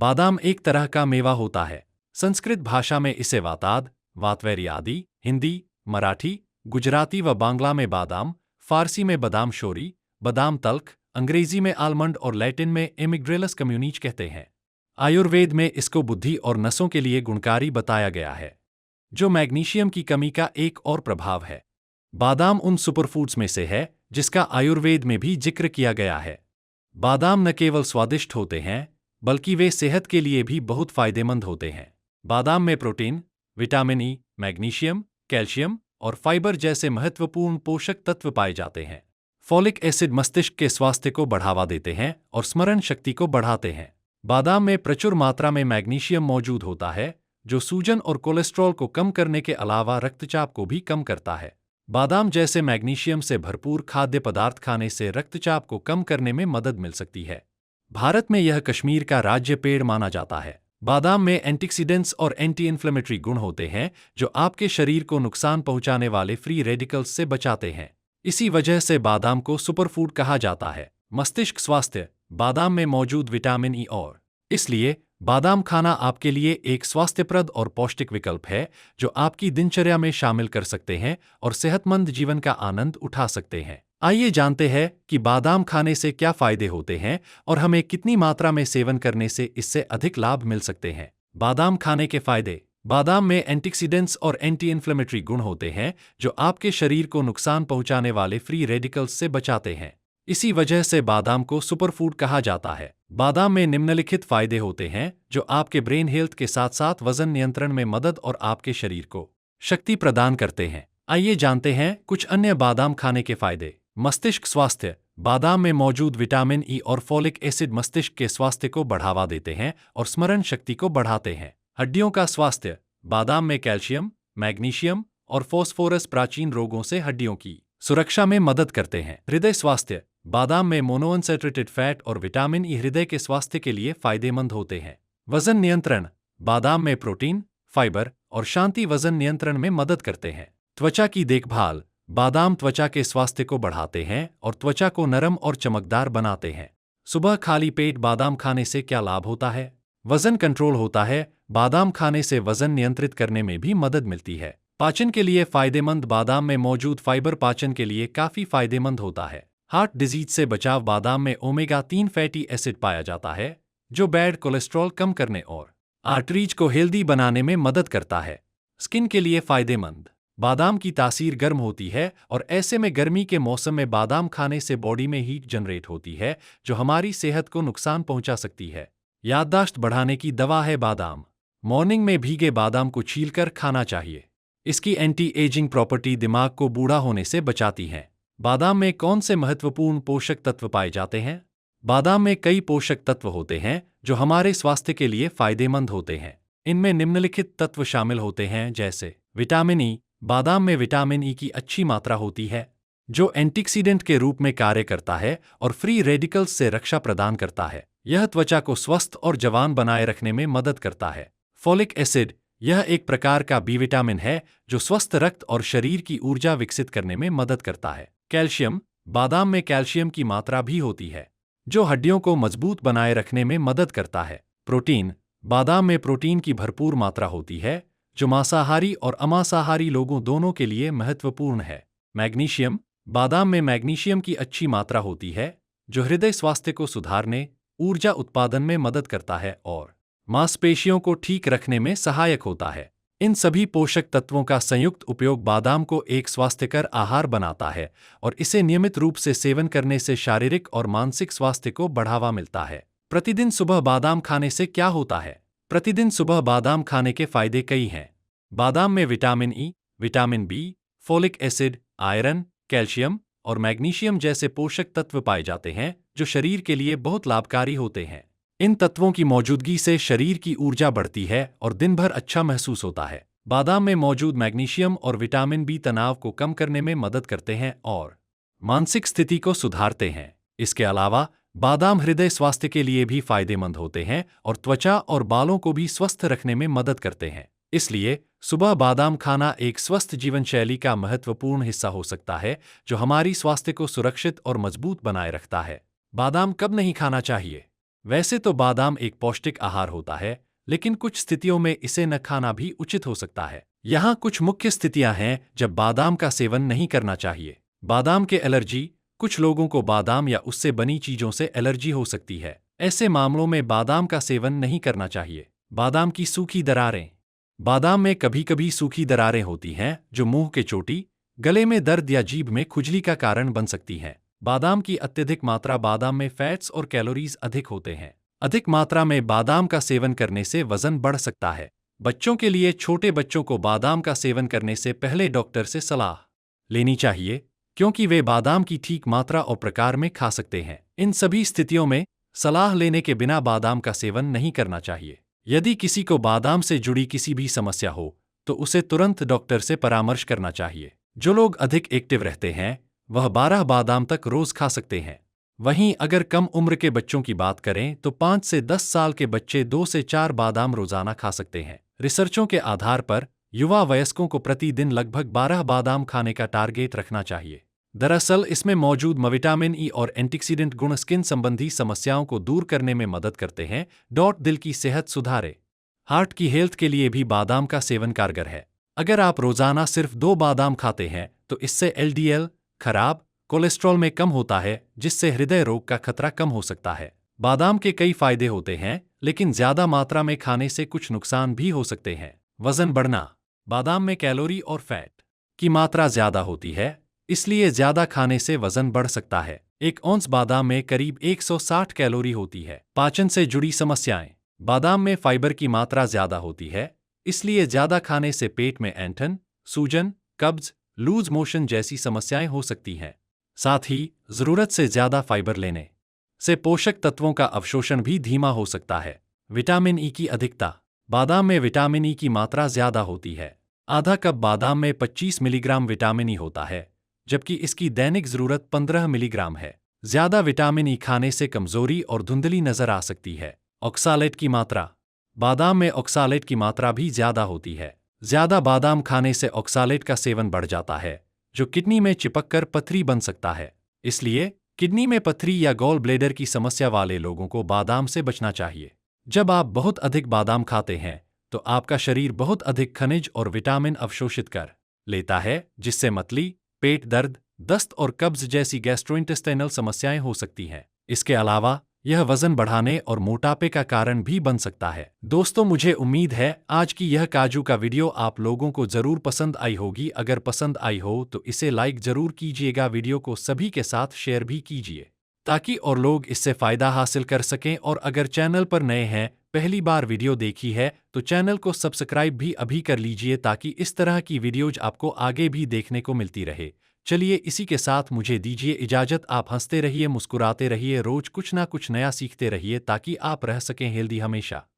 बादाम एक तरह का मेवा होता है। संस्कृत भाषा में इसे वाताद, वातवैरी आदि, हिंदी, मराठी, गुजराती व बांग्ला में बादाम, फारसी में बादाम शोरी, बादाम तल्ख, अंग्रेजी में आलमंड और लैटिन में एमिग्रेलस कम्युनिच कहते हैं। आयुर्वेद में इसको बुद्धि और नसों के लिए गुणकारी बताया गया है, जो मैग्नीशियम की कमी का एक और प्रभाव है। बादाम उन सुपरफूड्स में से है जिसका आयुर्वेद में भी जिक्र किया गया है। बादाम न केवल स्वादिष्ट होते हैं, बल्कि वे सेहत के लिए भी बहुत फायदेमंद होते हैं। बादाम में protein, vitamin E, magnesium, calcium और फाइबर जैसे महत्वपूर्ण पोषक तत्व पाए जाते हैं। फॉलिक एसिड मस्तिष्क के स्वास्थ्य को बढ़ावा देते हैं और स्मरण शक्ति को बढ़ाते हैं। बादाम में प्रचुर मात्रा में मैग्नीशियम मौजूद होता है, जो सूजन और कोलेस्ट्रॉल को कम करने के अलावा रक्तचाप को भी कम करता है। बादाम जैसे मैग्नीशियम से भरपूर खाद्य पदार्थ खाने से रक्तचाप को कम करने में मदद मिल सकती है। भारत में यह कश्मीर का राज्य पेड़ माना जाता है। बादाम में एंटीऑक्सीडेंट्स और एंटी इन्फ्लेमेटरी गुण होते हैं, जो आपके शरीर को नुकसान पहुंचाने वाले फ्री रेडिकल्स से बचाते हैं। इसी वजह से बादाम को सुपरफूड कहा जाता है। मस्तिष्क स्वास्थ्य, बादाम में मौजूद विटामिन ई और इसलिए बादाम खाना आपके लिए एक स्वास्थ्यप्रद और पौष्टिक विकल्प है, जो आपकी दिनचर्या में शामिल कर सकते हैं और सेहतमंद जीवन का आनंद उठा सकते हैं। आइए जानते हैं कि बादाम खाने से क्या फायदे होते हैं और हमें कितनी मात्रा में सेवन करने से इससे अधिक लाभ मिल सकते हैं। बादाम खाने के फायदे। बादाम में एंटीऑक्सीडेंट्स और एंटी इन्फ्लेमेटरी गुण होते हैं, जो आपके शरीर को नुकसान पहुंचाने वाले फ्री रेडिकल्स से बचाते हैं। इसी वजह से बादाम को सुपरफूड कहा जाता है। बादाम में निम्नलिखित फायदे होते हैं, जो आपके ब्रेन हेल्थ के साथ साथ वजन नियंत्रण में मदद और आपके शरीर को शक्ति प्रदान करते हैं। आइए जानते हैं कुछ अन्य बादाम खाने के फायदे। मस्तिष्क स्वास्थ्य। बादाम में मौजूद विटामिन ई और फॉलिक एसिड मस्तिष्क के स्वास्थ्य को बढ़ावा देते हैं और स्मरण शक्ति को बढ़ाते हैं। हड्डियों का स्वास्थ्य। बादाम में कैल्शियम, मैग्नीशियम और फॉस्फोरस प्राचीन रोगों से हड्डियों की सुरक्षा में मदद करते हैं। हृदय स्वास्थ्य। बादाम में मोनोअनसैचुरेटेड फैट और विटामिन ई हृदय के स्वास्थ्य के लिए फायदेमंद होते हैं। वजन नियंत्रण। बादाम में प्रोटीन, फाइबर और शांति वजन नियंत्रण में मदद करते हैं। त्वचा की देखभाल। बादाम त्वचा के स्वास्थ्य को बढ़ाते हैं और त्वचा को नरम और चमकदार बनाते हैं। सुबह खाली पेट बादाम खाने से क्या लाभ होता है? वजन कंट्रोल होता है। बादाम खाने से वजन नियंत्रित करने में भी मदद मिलती है। पाचन के लिए फायदेमंद। बादाम में मौजूद फाइबर पाचन के लिए काफी फायदेमंद होता है। हार्ट डिजीज से बचाव। बादाम में ओमेगा-3 फैटी एसिड पाया जाता है, जो बैड कोलेस्ट्रॉल कम करने और आर्टरीज को हेल्दी बनाने में मदद करता है। स्किन के लिए फायदेमंद। बादाम की तासीर गर्म होती है और ऐसे में गर्मी के मौसम में बादाम खाने से बॉडी में हीट जनरेट होती है, जो हमारी सेहत को नुकसान पहुंचा सकती है। याददाश्त बढ़ाने की दवा है बादाम। मॉर्निंग में भीगे बादाम को छीलकर खाना चाहिए। इसकी एंटी एजिंग प्रॉपर्टी दिमाग को बूढ़ा होने से बचाती है। बादाम में कौन से महत्वपूर्ण पोषक तत्व पाए जाते हैं? बादाम में कई पोषक तत्व होते हैं जो हमारे स्वास्थ्य के लिए फायदेमंद होते हैं। इनमें निम्नलिखित तत्व शामिल होते हैं, जैसे विटामिन ई। बादाम में विटामिन ई की अच्छी मात्रा होती है, जो एंटीऑक्सीडेंट के रूप में कार्य करता है और फ्री रेडिकल्स से रक्षा प्रदान करता है। यह त्वचा को स्वस्थ और जवान बनाए रखने में मदद करता है। Folic acid. यह एक प्रकार का बी विटामिन है, जो स्वस्थ रक्त और शरीर की ऊर्जा विकसित करने में मदद करता है। कैल्शियम। बादाम में कैल्शियम की मात्रा भी होती है, जो हड्डियों को मजबूत बनाए रखने में मदद करता है। प्रोटीन। बादाम में प्रोटीन की भरपूर मात्रा होती है, जो मांसाहारी और अमांसाहारी लोगों दोनों के लिए महत्वपूर्ण है। मैग्नीशियम। बादाम में मैग्नीशियम की अच्छी मात्रा होती है, जो हृदय स्वास्थ्य को सुधारने, ऊर्जा उत्पादन में मदद करता है और मांसपेशियों को ठीक रखने में सहायक होता है। इन सभी पोषक तत्वों का संयुक्त उपयोग बादाम को एक स्वास्थ्यकर आहार बनाता है और इसे नियमित रूप से सेवन करने से शारीरिक और मानसिक स्वास्थ्य को बढ़ावा मिलता है। प्रतिदिन सुबह बादाम खाने से क्या होता है? प्रतिदिन सुबह बादाम खाने के फायदे कई हैं। बादाम में vitamin E, vitamin B, folic acid, iron, calcium और मैग्नीशियम जैसे पोषक तत्व पाए जाते हैं, जो शरीर के लिए बहुत लाभकारी होते हैं। इन तत्वों की मौजूदगी से शरीर की ऊर्जा बढ़ती है और दिन भर अच्छा महसूस होता है। बादाम में मौजूद मैग्नीशियम और विटामिन बी तनाव को कम करने में मदद करते हैं और मानसिक स्थिति को सुधारते हैं। इसके अलावा बादाम हृदय स्वास्थ्य के लिए भी फायदेमंद होते हैं और त्वचा और बालों को भी स्वस्थ रखने में मदद करते हैं। इसलिए सुबह बादाम खाना एक स्वस्थ जीवन शैली का महत्वपूर्ण हिस्सा हो सकता है, जो हमारी स्वास्थ्य को सुरक्षित और मजबूत बनाए रखता है। बादाम कब नहीं खाना चाहिए? वैसे तो बादाम एक पौष्टिक आहार होता है, लेकिन कुछ स्थितियों में इसे न खाना भी उचित हो सकता है। यहाँ कुछ मुख्य स्थितियां हैं जब बादाम का सेवन नहीं करना चाहिए। बादाम के एलर्जी। कुछ लोगों को बादाम या उससे बनी चीजों से एलर्जी हो सकती है। ऐसे मामलों में बादाम का सेवन नहीं करना चाहिए। बादाम की सूखी दरारें। बादाम में कभी कभी सूखी दरारें होती हैं जो मुंह के चोटी, गले में दर्द या जीभ में खुजली का कारण बन सकती हैं। बादाम की अत्यधिक मात्रा। बादाम में फैट्स और कैलोरीज अधिक होते हैं। अधिक मात्रा में बादाम का सेवन करने से वजन बढ़ सकता है। बच्चों के लिए छोटे बच्चों को बादाम का सेवन करने से पहले डॉक्टर से सलाह लेनी चाहिए, क्योंकि वे बादाम की ठीक मात्रा और प्रकार में खा सकते हैं। इन सभी स्थितियों में सलाह लेने के बिना बादाम का सेवन नहीं करना चाहिए। यदि किसी को बादाम से जुड़ी किसी भी समस्या हो तो उसे तुरंत डॉक्टर से परामर्श करना चाहिए। जो लोग अधिक एक्टिव रहते हैं वह 12 बादाम तक रोज खा सकते हैं। वहीं अगर कम उम्र के बच्चों की बात करें तो 5 से 10 साल के बच्चे 2 से 4 बादाम रोजाना खा सकते हैं। रिसर्चों के आधार पर युवा वयस्कों को प्रतिदिन लगभग 12 बादाम खाने का टारगेट रखना चाहिए। दरअसल इसमें मौजूद विटामिन ई और एंटीऑक्सीडेंट गुण स्किन संबंधी समस्याओं को दूर करने में मदद करते हैं। दिल की सेहत सुधारे। हार्ट की हेल्थ के लिए भी बादाम का सेवन कारगर है। अगर आप रोजाना सिर्फ 2 बादाम खाते हैं तो इससे एलडीएल, खराब कोलेस्ट्रॉल में कम होता है, जिससे हृदय रोग का खतरा कम हो सकता है। बादाम के कई फायदे होते हैं, लेकिन ज्यादा मात्रा में खाने से कुछ नुकसान भी हो सकते हैं। वजन बढ़ना। बादाम में कैलोरी और फैट की मात्रा ज्यादा होती है, इसलिए ज्यादा खाने से वजन बढ़ सकता है। 1 औंस बादाम में करीब 160 कैलोरी होती है। पाचन से जुड़ी समस्याएं। बादाम में फाइबर की मात्रा ज्यादा होती है, इसलिए ज्यादा खाने से पेट में ऐंठन, सूजन, कब्ज, लूज मोशन जैसी समस्याएं हो सकती हैं। साथ ही जरूरत से ज्यादा फाइबर लेने से पोषक तत्वों का अवशोषण भी धीमा हो सकता है। विटामिन ई की अधिकता। बादाम में विटामिन ई की मात्रा ज्यादा होती है। आधा कप बादाम में 25 मिलीग्राम विटामिन ई होता है, जबकि इसकी दैनिक जरूरत 15 मिलीग्राम है। ज्यादा विटामिन ई खाने से कमजोरी और धुंधली नजर आ सकती है। ऑक्सालेट की मात्रा। बादाम में ऑक्सालेट की मात्रा भी ज्यादा होती है। ज्यादा बादाम खाने से ऑक्सालेट का सेवन बढ़ जाता है, जो किडनी में चिपककर पथरी बन सकता है। इसलिए किडनी में पथरी या गॉल ब्लेडर की समस्या वाले लोगों को बादाम से बचना चाहिए। जब आप बहुत अधिक बादाम खाते हैं तो आपका शरीर बहुत अधिक खनिज और विटामिन अवशोषित कर लेता है, जिससे मतली, पेट दर्द, दस्त और कब्ज जैसी गैस्ट्रोइंटेस्टाइनल समस्याएं हो सकती हैं। इसके अलावा यह वजन बढ़ाने और मोटापे का कारण भी बन सकता है। दोस्तों, मुझे उम्मीद है आज की यह काजू का वीडियो आप लोगों को जरूर पसंद आई होगी। अगर पसंद आई हो तो इसे लाइक जरूर कीजिएगा। वीडियो को सभी के साथ शेयर भी कीजिए ताकि और लोग इससे फायदा हासिल कर सकें। और अगर चैनल पर नए हैं, पहली बार वीडियो देखी है तो चैनल को सब्सक्राइब भी अभी कर लीजिए ताकि इस तरह की वीडियोज आपको आगे भी देखने को मिलती रहे। चलिए इसी के साथ मुझे दीजिए इजाजत। आप हंसते रहिए, मुस्कुराते रहिए, रोज कुछ ना कुछ नया सीखते रहिए ताकि आप रह सकें हेल्दी हमेशा।